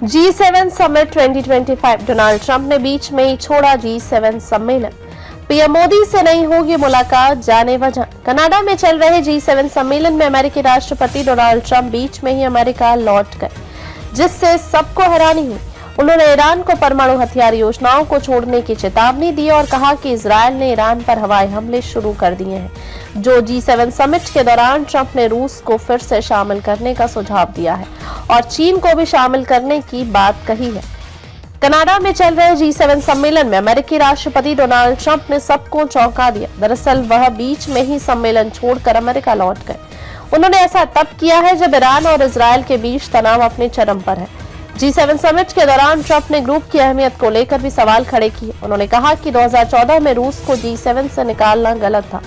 G7 summit 2025। Donald Trump ने बीच में ही छोड़ा G7 सम्मेलन। पीएम मोदी से नहीं होगी मुलाकात, जाने वजह। कनाडा में चल रहे G7 सम्मेलन में अमेरिकी राष्ट्रपति डोनाल्ड ट्रंप बीच में ही अमेरिका लौट गए, जिससे सबको हैरानी हुई। उन्होंने ईरान को परमाणु हथियार योजनाओं को छोड़ने की चेतावनी दी और कहा कि इजरायल ने ईरान पर हवाई हमले शुरू कर दिए हैं। जो G7 समिट के दौरान ट्रंप ने रूस को फिर से शामिल करने का सुझाव दिया है और चीन को भी शामिल करने की बात कही है। कनाडा में चल रहे G7 सम्मेलन में अमेरिकी राष्ट्रपति डोनाल्ड ट्रंप ने सबको चौंका दिया। दरअसल वह बीच में ही सम्मेलन छोड़कर अमेरिका लौट गए। उन्होंने ऐसा तब किया है जब ईरान और इजरायल के बीच तनाव अपने चरम पर है। G7 समिट के दौरान ट्रंप ने ग्रुप की अहमियत को लेकर भी सवाल खड़े किए। उन्होंने कहा कि 2014 में रूस को G7 से निकालना गलत था,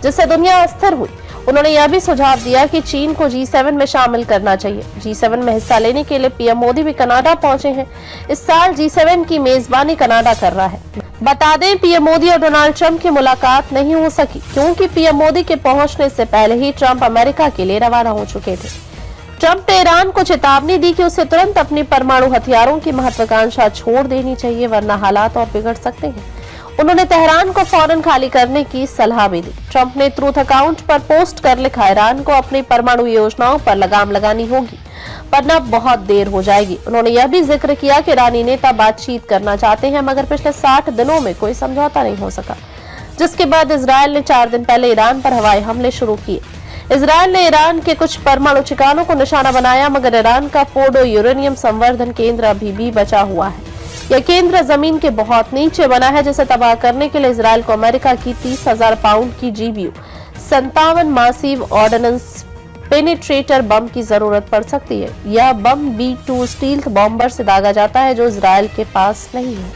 जिससे दुनिया अस्थिर हुई। उन्होंने यह भी सुझाव दिया कि चीन को G7 में शामिल करना चाहिए। G7 में हिस्सा लेने के लिए पीएम मोदी भी कनाडा पहुंचे हैं। इस साल G7 की मेजबानी कनाडा कर रहा है। बता दें, पीएम मोदी और डोनाल्ड ट्रंप की मुलाकात नहीं हो सकी क्योंकि पीएम मोदी के पहुंचने से पहले ही ट्रंप अमेरिका के लिए रवाना हो चुके थे। ट्रंप ने ईरान को चेतावनी दी कि उसे तुरंत अपनी परमाणु हथियारों की महत्वाकांक्षा छोड़ देनी चाहिए, वरना हालात और बिगड़ सकते हैं। उन्होंने तेहरान को फौरन खाली करने की सलाह भी दी। ट्रंप ने ट्रूथ अकाउंट पर पोस्ट कर लिखा, ईरान को अपनी परमाणु योजनाओं पर लगाम लगानी होगी, वरना बहुत देर हो जाएगी। उन्होंने यह भी जिक्र किया कि ईरानी नेता बातचीत करना चाहते हैं, मगर पिछले 60 दिनों में कोई समझौता नहीं हो सका, जिसके बाद इजरायल ने 4 दिन पहले ईरान पर हवाई हमले शुरू किए। इजरायल ने ईरान के कुछ परमाणु ठिकानों को निशाना बनाया, मगर ईरान का फोर्डो यूरेनियम संवर्धन केंद्र अभी भी बचा हुआ है। यह केंद्र जमीन के बहुत नीचे बना है, जिसे तबाह करने के लिए इजरायल को अमेरिका की 30,000 पाउंड की GBU 57 मासिव ऑर्डिनेंस पेनिट्रेटर बम की जरूरत पड़ सकती है। यह बम B-2 स्टील्थ बॉम्बर से दागा जाता है, जो इजरायल के पास नहीं है।